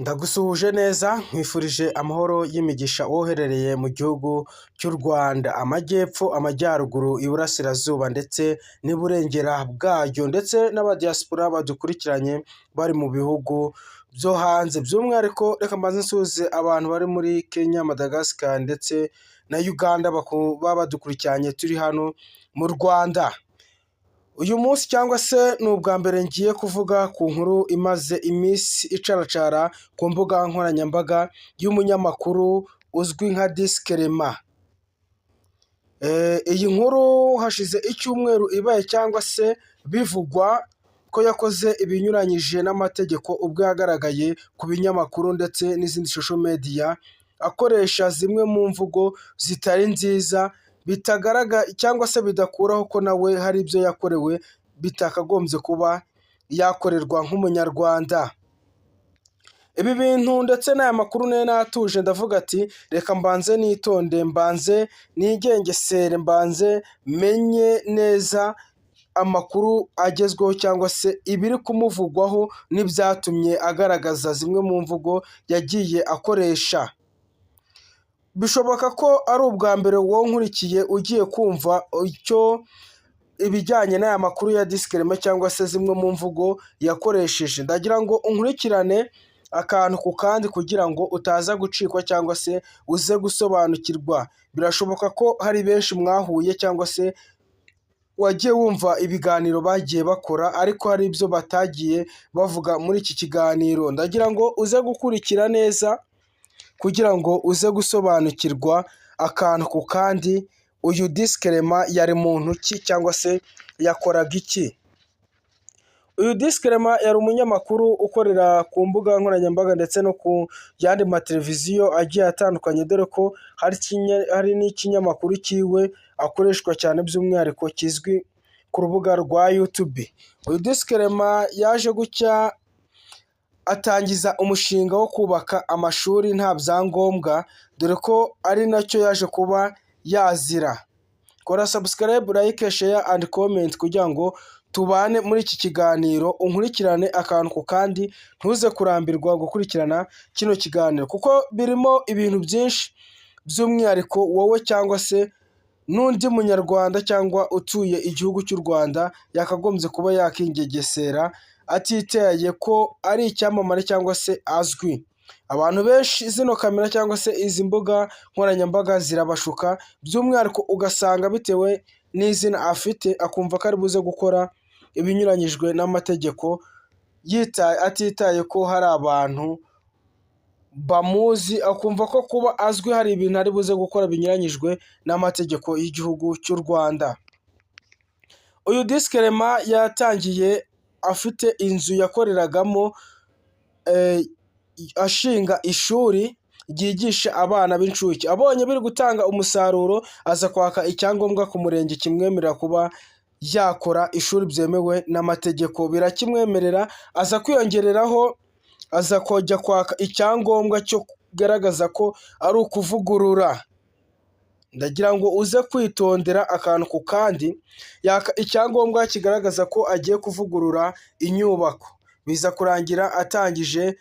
Ndagusuhuje neza nkwifurije amahoro y'imigisha woherereye mu gihugu cy'u Rwanda, amajyepfo, amajyaruguru, iburasirazuba ndetse n'iburengera bwaryo ndetse n'abadiyasipora badukurikiranye bari mu bihugu byo hanze, by'umwihariko reka mbanze nsuhuze abantu bari muri Kenya, Madagascar ndetse na Uganda baba badukurikiranye turi hano mu Rwanda. Uyu munsi cyangwa se ni ubwa mbere ngiye kuvuga ku nkuru imaze iminsi icaracara ku mbuga nkoranyambaga y'umunyamakuru uzwi nka Disclaimer. Iyi nkuru hashize icyumweru ibaye cyangwa se bivugwa ko yakoze ibinyuranyije n'amategeko ubwo yagaragaye ku binyamakuru ndetse n'izindi social media akoresha zimwe mu mvugo zitari nziza bitagaragara cyangwa se bidakuraho ko nawe hari ibyo yakorewe bitakagombye kuba yakorerwa nk'umunyarwanda. Ibi bintu ndetse n'aya makuru nari natuje ndavuga ati reka mbanze nitonde, mbanze nigengesere, mbanze menye neza amakuru agezweho cyangwa se ibiri kumuvugwaho n'ibyatumye agaragaza zimwe mu mvugo yagiye akoresha. Bishoboka ko ari ubwa mbere wowe nkurikiye ugiye kumva icyo ibijyanye n'aya makuru ya Disclaimer cyangwa se zimwe mu mvugo yakoresheje. Ndagira ngo unkurikirane akantu ku kandi kugira ngo utaza gucikwa cyangwa se uze gusobanukirwa. Birashoboka ko hari benshi mwahuye cyangwa se wagiye wumva ibiganiro bagiye bakora ariko hari ibyo batagiye bavuga muri iki kiganiro. Ndagira ngo uze gukurikira neza kugira ngo uze gusobanukirwa akantu ku kandi, uyu Disclaimer yari muntu ki cyangwa se yakoraga iki. Uyu Disclaimer yari umunyamakuru ukorera ku mbuga nkoranyambaga ndetse no ku yandi mateleviziyo agiye atandukanye, dore ko hari n'ikinyamakuru cyiwe akoreshwa cyane by'umwihariko kizwi ku rubuga rwa YouTube. Uyu Disclaimer yaje gucya atangiza umushinga wo kubaka amashuri nta byangombwa, dore ko ari nacyo yaje kuba yazira. Kora subscribe, like, share and comment kugira ngo tubane muri iki kiganiro, unkurikirane akantu ku kandi, ntuze kurambirwa gukurikirana kino kiganiro kuko birimo ibintu byinshi, by'umwihariko wowe cyangwa se n'undi munyarwanda cyangwa utuye igihugu cy'u Rwanda yakagombye kuba yakingegesera atitaye ko ari icyamamare cyangwa se azwi. Abantu benshi zino kamera cyangwa se izi mbuga nkoranyambaga zirabashuka, by'umwihariko ugasanga bitewe n'izina afite akumva ko ari buze gukora ibinyuranyijwe n'amategeko atitaye ko hari abantu bamuzi, akumva ko kuba azwi hari ibintu ari buze gukora binyuranyijwe n'amategeko y'igihugu cy'u Rwanda. Uyu Disclaimer yatangiye afite inzu yakoreragamo ashinga ishuri ryigisha abana b'incuke. Abonye biri gutanga umusaruro aza kwaka icyangombwa ku murenge kimwemerera kuba yakora ishuri byemewe n'amategeko, birakimwemerera. Aza kwiyongereraho, aza kujya kwaka icyangombwa cyo kugaragaza ko ari ukuvugurura. Ndagira ngo uze kwitondera akantu ku kandi, yaka icyangombwa kigaragaza ko agiye kuvugurura inyubako, biza kurangira atangije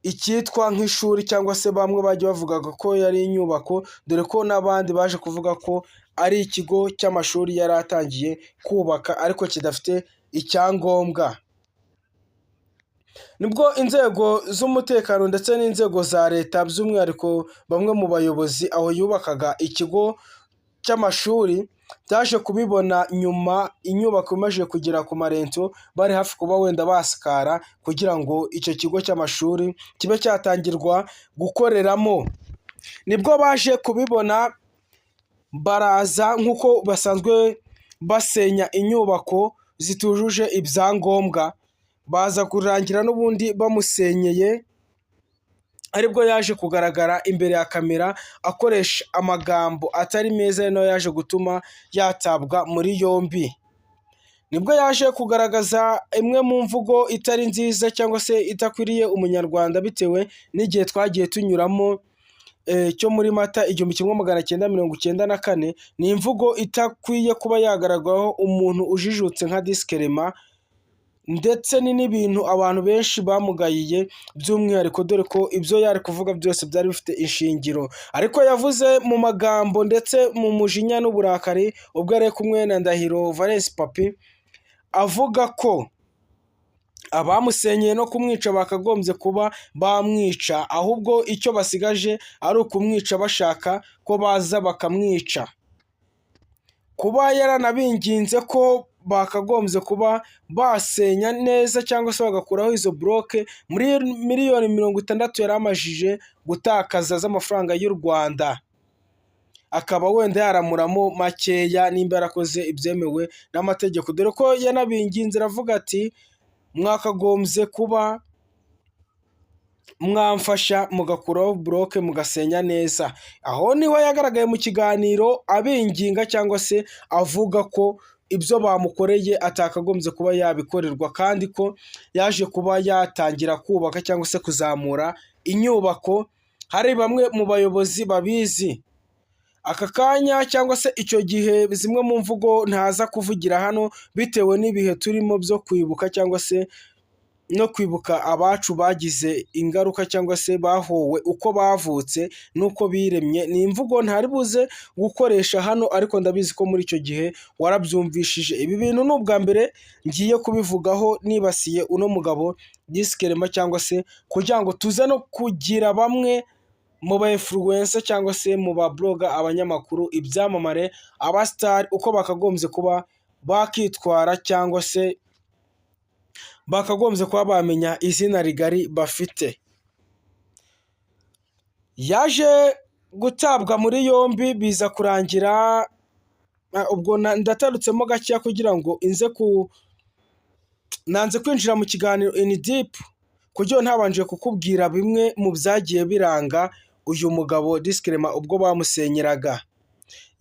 icyitwa nk'ishuri cyangwa se bamwe bajya bavugaga ko yari inyubako, dore ko n'abandi baje kuvuga ko ari ikigo cy'amashuri yari atangiye kubaka ariko kidafite icyangombwa. Nibwo inzego z'umutekano ndetse n'inzego za leta, by'umwihariko bamwe mu bayobozi aho yubakaga ikigo cy'amashuri, byaje kubibona nyuma inyubako imaze kugera ku marento, bari hafi kuba wenda basakara kugira ngo icyo kigo cy'amashuri kibe cyatangirwa gukoreramo. Nibwo baje kubibona baraza nk'uko basanzwe basenya inyubako zitujuje ibyangombwa, baza kurangira n'ubundi bamusenyeye, aribwo yaje kugaragara imbere ya kamera akoresha amagambo atari meza, ari nayo yaje gutuma yatabwa muri yombi. Nibwo yaje kugaragaza imwe mu mvugo itari nziza cyangwa se idakwiriye umunyarwanda bitewe n'igihe twagiye tunyuramo cyo muri Mata 1994. Ni imvugo itakwiye kuba yagaragaraho umuntu ujijutse nka Disclaimer ndetse ni n'ibintu abantu benshi bamugayiye by'umwihariko, dore ko ibyo yari kuvuga byose byari bifite ishingiro. Ariko yavuze mu magambo ndetse mu mujinya n'uburakari ubwo yari kumwe na Ndahiro Valens Papi, avuga ko abamusenyeye no kumwica bakagombye kuba bamwica, ahubwo icyo basigaje ari ukumwica bashaka ko baza bakamwica. Kuba yaranabinginze ko bakagombye kuba basenya neza cyangwa se bagakuraho izo buroke muri miliyoni 60 yari amajije gutakaza z'amafaranga y'u Rwanda, akaba wenda yaramuramo makeya nimba yarakoze ibyemewe n'amategeko, dore ko yanabinginze aravuga ati mwakagombye kuba mwamfasha mugakuraho buroke mugasenya neza. Aho niho yagaragaye mu kiganiro abinginga cyangwa se avuga ko ibyo bamukoreye atakagombye kuba yabikorerwa, kandi ko yaje kuba yatangira kubaka cyangwa se kuzamura inyubako. Hari bamwe mu bayobozi babizi aka kanya cyangwa se icyo gihe, zimwe mu mvugo ntaza kuvugira hano bitewe n'ibihe turimo byo kwibuka cyangwa se no kwibuka abacu bagize ingaruka cyangwa se bahowe uko bavutse n'uko biremye. Ni imvugo ntari buze gukoresha hano, ariko ndabizi ko muri icyo gihe warabyumvishije. Ibi bintu ni ubwa mbere ngiye kubivugaho nibasiye uno mugabo Diskelema, cyangwa se kugira ngo tuze no kugira bamwe mu ba influencer cyangwa se mu ba blogger, abanyamakuru, ibyamamare, abastar uko bakagombye kuba bakitwara cyangwa se bakagombye kuba bamenya izina rigari bafite. Yaje gutabwa muri yombi biza kurangira, ubwo ndatarutsemo gakeya kugira ngo nanze kwinjira mu kiganiro in deep kugira ntabanje kukubwira bimwe mu byagiye biranga uyu mugabo Diskelema ubwo bamusenyeraga.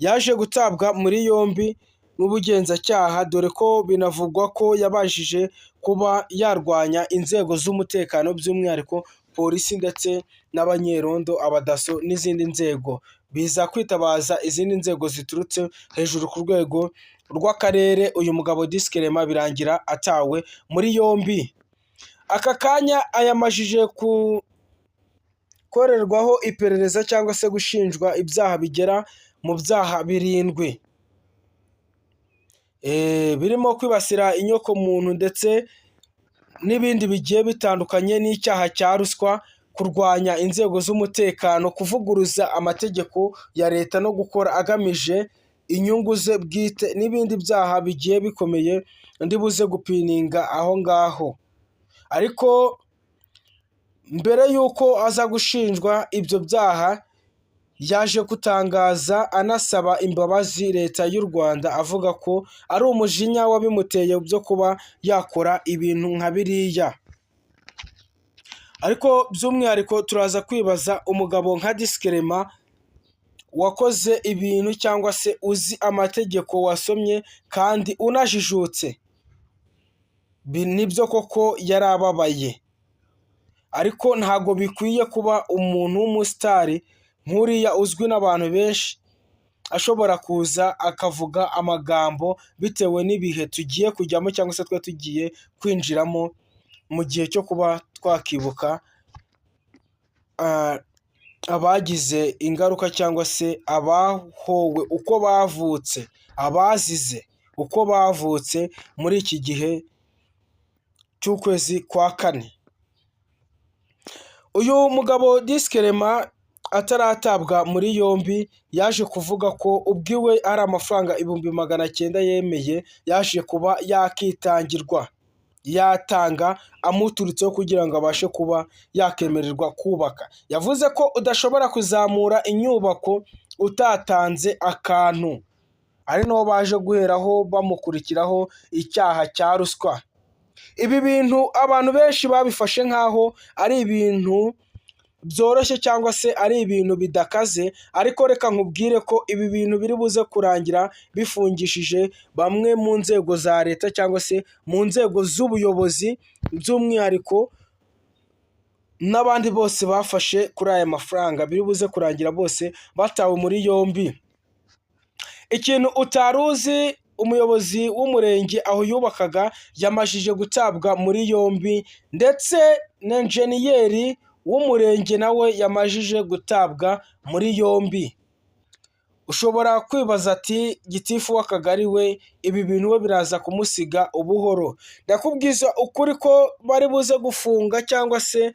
Yaje gutabwa muri yombi n'ubugenzacyaha, dore ko binavugwa ko yabashije kuba yarwanya inzego z'umutekano by'umwihariko polisi ndetse n'abanyerondo, abadaso n'izindi nzego, biza kwitabaza izindi nzego ziturutse hejuru ku rwego rw'akarere. Uyu mugabo Diskelema birangira atawe muri yombi. Aka kanya ayamajije gukorerwaho iperereza cyangwa se gushinjwa ibyaha bigera mu byaha 7 birimo kwibasira inyoko muntu ndetse n'ibindi bigiye bitandukanye, n'icyaha cya ruswa, kurwanya inzego z'umutekano, kuvuguruza amategeko ya leta no gukora agamije inyungu ze bwite, n'ibindi byaha bigiye bikomeye ndi buze gupininga aho ngaho. Ariko mbere y'uko aza gushinjwa ibyo byaha, yaje gutangaza anasaba imbabazi leta y'u Rwanda, avuga ko ari umujinya wabimuteye byo kuba yakora ibintu nka biriya. Ariko by'umwihariko turaza kwibaza umugabo nka Diskelema wakoze ibintu cyangwa se uzi amategeko, wasomye kandi unajijutse, nibyo koko yarababaye, ariko ntago bikwiye kuba umuntu w'umusitari nk'uriya uzwi n'abantu benshi ashobora kuza akavuga amagambo bitewe n'ibihe tugiye kujyamo cyangwa se twe tugiye kwinjiramo mu gihe cyo kuba twakibuka abagize ingaruka cyangwa se abahowe uko bavutse, abazize uko bavutse muri iki gihe cy'ukwezi kwa 4. Uyu mugabo Diskelema ataratabwa muri yombi yaje kuvuga ko ubwiwe ari amafaranga 900 yemeye, yaje kuba yakitangirwa, yatanga amuturutseho kugira ngo abashe kuba yakemererwa kubaka. Yavuze ko udashobora kuzamura inyubako utatanze akantu, ari naho baje guheraho bamukurikiraho icyaha cya ruswa. Ibi bintu abantu benshi babifashe nk'aho ari ibintu byoroshye cyangwa se ari ibintu bidakaze, ariko reka nkubwire ko ibi bintu biri buze kurangira bifungishije bamwe mu nzego za leta cyangwa se mu nzego z'ubuyobozi, by'umwihariko n'abandi bose bafashe kuri aya mafaranga, biri buze kurangira bose batawe muri yombi. Ikintu utari uzi umuyobozi w'umurenge aho yubakaga yamajije gutabwa muri yombi, ndetse na enjeniyeri w'umurenge nawe yamajije gutabwa muri yombi. Ushobora kwibaza ati gitifu w'akagari we ibi bintu we biraza kumusiga ubuhoro. Ndakubwiza ukuri ko bari buze gufunga cyangwa se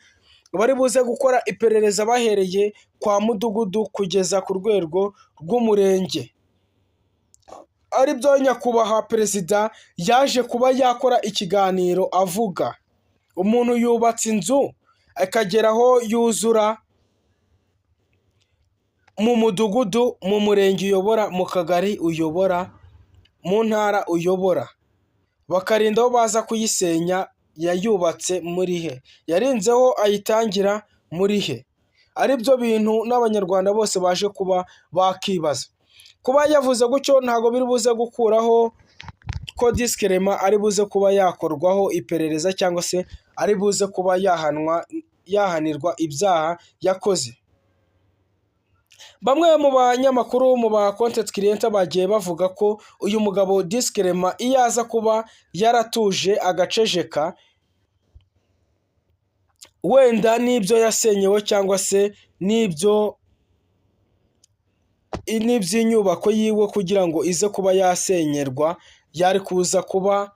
bari buze gukora iperereza bahereye kwa mudugudu kugeza ku rwego rw'umurenge. Ari byo nyakubahwa perezida yaje kuba yakora ikiganiro avuga. Umuntu yubatse inzu akagera aho yuzura mu mudugudu, mu murenge uyobora, mu kagari uyobora, mu ntara uyobora, bakarinda aho baza kuyisenya. Yayubatse muri he? Yarinzeho ayitangira muri he? Ari byo bintu n'abanyarwanda bose baje kuba bakibaza. Kuba yavuze gutyo ntabwo biri buze gukuraho ko diskerema ari buze kuba yakorwaho iperereza cyangwa se ari buze kuba yahanirwa ibyaha yakoze. Bamwe mu banyamakuru mu ba content creator bagiye bavuga ko uyu mugabo diskerema iyo aza kuba yaratuje agacejeka, wenda n'ibyo yasenyewe cyangwa se n'iby'inyubako yiwe kugira ngo ize kuba yasenyerwa, yari kuza kuba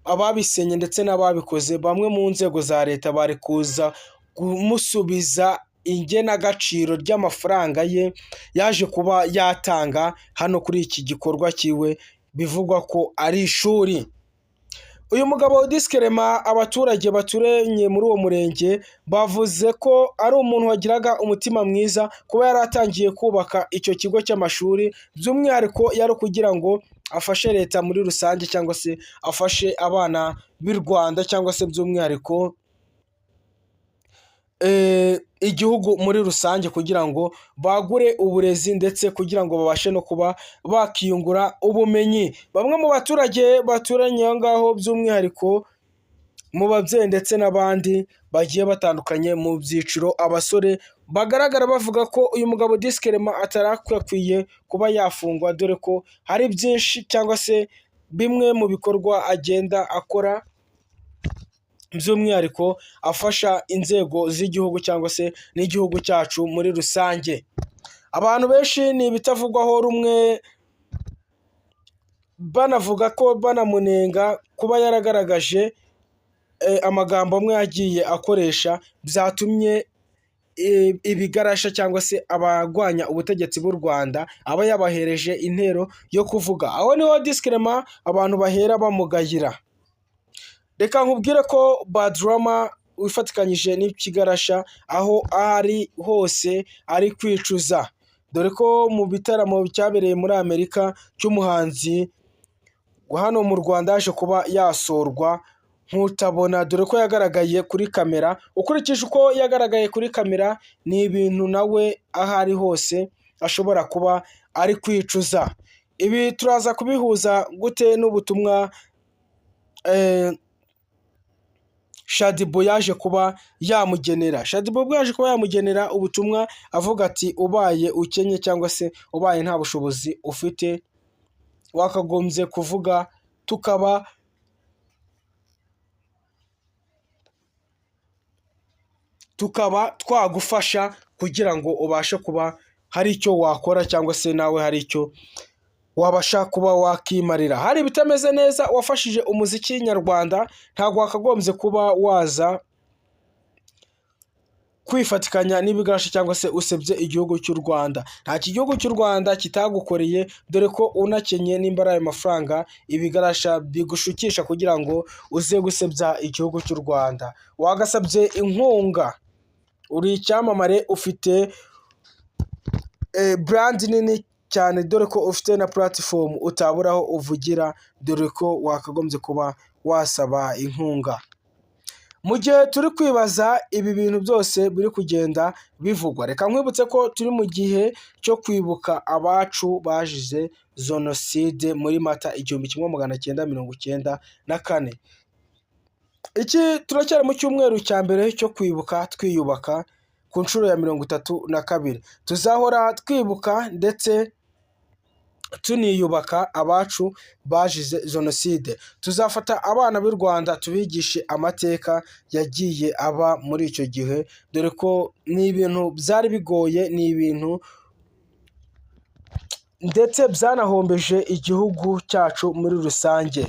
ababisenye ndetse n'ababikoze bamwe mu nzego za leta bari kuza kumusubiza igenagaciro ry'amafaranga ye yaje kuba yatanga hano kuri iki gikorwa cyiwe bivugwa ko ari ishuri. Uyu mugabo diskerema abaturage baturanye muri uwo murenge bavuze ko ari umuntu wagiraga umutima mwiza kuba yaratangiye kubaka icyo kigo cy'amashuri, by'umwihariko yari kugira ngo afashe leta muri rusange cyangwa se afashe abana b'u Rwanda cyangwa se by'umwihariko igihugu muri rusange kugira ngo bagure uburezi ndetse kugira ngo babashe no kuba bakiyungura ubumenyi. Bamwe mu baturage baturanye aho ngaho by'umwihariko mu babyeyi ndetse n'abandi bagiye batandukanye mu byiciro, abasore bagaragara bavuga ko uyu mugabo diskerema atarakwiye kuba yafungwa, dore ko hari byinshi cyangwa se bimwe mu bikorwa agenda akora by'umwihariko afasha inzego z'igihugu cyangwa se n'igihugu cyacu muri rusange. Abantu benshi ni ibitavugwaho rumwe, banavuga ko banamunenga kuba yaragaragaje amagambo amwe yagiye akoresha byatumye ibigarasha cyangwa se abagwanya ubutegetsi bw'u Rwanda aba yabahereje intero yo kuvuga. Aho niho diskerema abantu bahera bamugayira. Reka nkubwire ko Badrama wifatikanyije n'ikigarasha aho ari hose ari kwicuza, dore ko mu bitaramo cyabereye muri Amerika cy'umuhanzi hano mu Rwanda yaje kuba yasorwa nk'utabona, dore ko yagaragaye kuri kamera. Ukurikije uko yagaragaye kuri kamera ni ibintu nawe aho ari hose ashobora kuba ari kwicuza. Ibi turaza kubihuza gute n'ubutumwa Shaddy yaje kuba yamugenera? Shaddy Boo yaje kuba yamugenera ubutumwa avuga ati ubaye ukenye cyangwa se ubaye nta bushobozi ufite wakagombye kuvuga tukaba twagufasha kugira ngo ubashe kuba hari icyo wakora cyangwa se nawe hari icyo wabasha kuba wakimarira. Hari ibitameze neza wafashije umuziki nyarwanda, ntabwo wakagombye kuba waza kwifatikanya n'ibigarasha cyangwa se usebye igihugu cy'u Rwanda. Nta igihugu cy'u Rwanda kitagukoreye, dore ko unakenye n'imbara ayo mafaranga ibigarasha bigushukisha kugira ngo uze gusebya igihugu cy'u Rwanda. Wagasabye inkunga, uri icyamamare, ufite brand nini cyane, dore ko ufite na platform utaburaho uvugira, dore ko wakagombye kuba wasaba inkunga. Mu gihe turi kwibaza ibi bintu byose biri kugenda bivugwa, reka nkwibutse ko turi mu gihe cyo kwibuka abacu bazize Jenoside muri Mata 1994. Iki turacyari mu cyumweru cya mbere cyo kwibuka twiyubaka ku nshuro ya 32. Tuzahora twibuka ndetse tuniyubaka abacu bazize jenoside. Tuzafata abana b'u Rwanda tubigishe amateka yagiye aba muri icyo gihe, dore ko ni ibintu byari bigoye, ni ibintu ndetse byanahombeje igihugu cyacu muri rusange.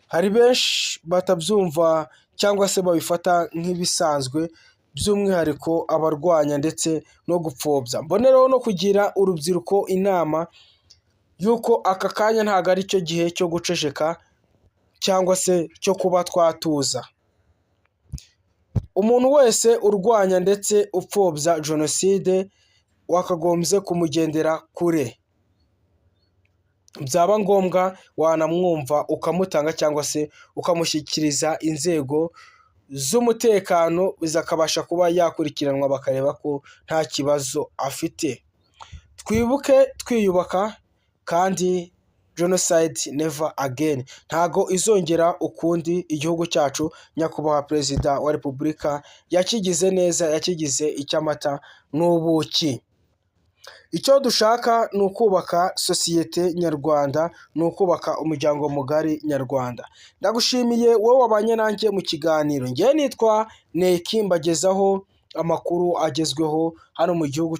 Hari benshi batabyumva cyangwa se babifata nk'ibisanzwe, by'umwihariko abarwanya ndetse no gupfobya. Mboneraho no kugira urubyiruko inama y'uko aka kanya ntabwo ari cyo gihe cyo guceceka cyangwa se cyo kuba twatuza. Umuntu wese urwanya ndetse upfobya jenoside wakagombye kumugendera kure, byaba ngombwa wanamwumva ukamutanga cyangwa se ukamushyikiriza inzego z'umutekano, zikabasha kuba yakurikiranwa bakareba ko nta kibazo afite. Twibuke twiyubaka kandi genocide never again ntago izongera ukundi. Igihugu cyacu nyakubahwa perezida wa repubulika yakigize neza, yakigize icy'amata n'ubuki. Icyo dushaka ni ukubaka sosiyete nyarwanda, ni ukubaka umuryango mugari nyarwanda. Ndagushimiye wowe wabanye nanjye mu kiganiro. Njye nitwa Neki, mbagezaho amakuru agezweho hano mu gihugu.